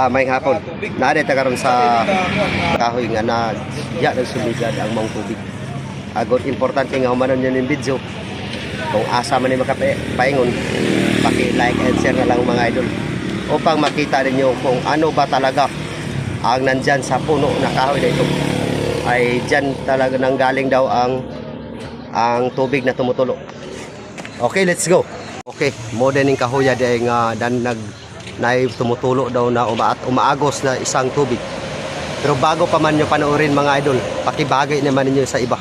May hapon. Narita karon sa kahoy nga na diya nagsuligad ang mong tubig. Agot importante nga humanon yun yung video. Kung asa man ni makapaingon, paki-like and share na lang mga idol. Upang makita ninyo kung ano ba talaga ang nandyan sa puno na kahoy na ito. Ay dyan talaga nang galing daw ang tubig na tumutulo. Okay, let's go. Okay, modern yung kahoy dahil nga na tumutulo daw na umaagos na isang tubig. Pero bago pa man nyo panoorin mga idol, pakibagay naman ninyo sa iba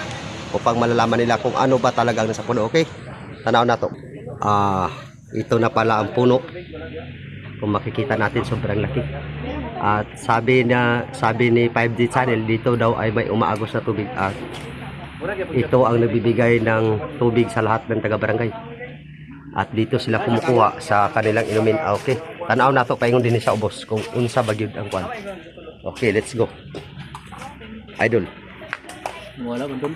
upang malalaman nila kung ano ba talagang nasa puno. Okay, tanaw na to. Ito na pala ang puno. Kung makikita natin sobrang laki. At sabi ni 5G channel, dito daw ay may umaagos na tubig. At ito ang nagbibigay ng tubig sa lahat ng taga-barangay. At dito sila kumukuha sa kanilang inumin. Okay, tanaw na to, paingon din sa ubos kung unsa bagyod ang kwan. Okay, let's go. Idol. Wala man dun.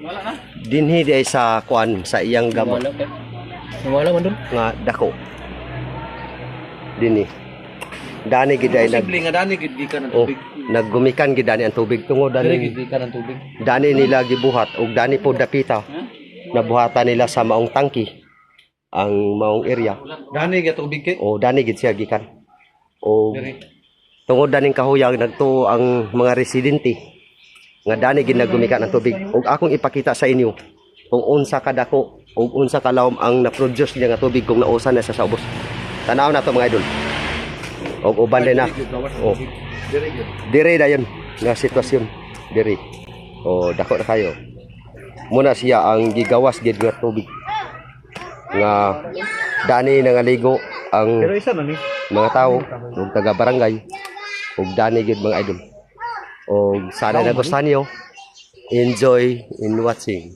Wala na. Dinhi di ay sa kwan sa iyang gamot. Wala man dun. Nga dako. Dinhi. Dani gid ay Posible nga dani gid ka ng tubig. Naggumikan gid dani ang tubig tungod Dani gid ka ng tubig. Dani nila gibuhat ug dani po dapita. Nabuhatan nila sa maong tangki ang maong area. Dani ga tubig kay. O dani gid siya gikan. O tungod daning kahuyang nagtuo ang mga residente nga dani gid naggumikan ang tubig. Ug akong ipakita sa inyo kung unsa kadako ug unsa kalawom ang na-produce niya nga tubig kung nausan na sa ubos. Tanaw na to mga idol. Og uban din na. Oh. Dire dayon nga sitwasyon. Dire. Oh, dako na kayo. Muna siya ang gigawas gid nga tubig. Nga dani nangaligo ang Pero isa na ni. mga tao ug taga barangay ug dani gid mga idol. Og sana nagustuhan niyo. Enjoy in watching.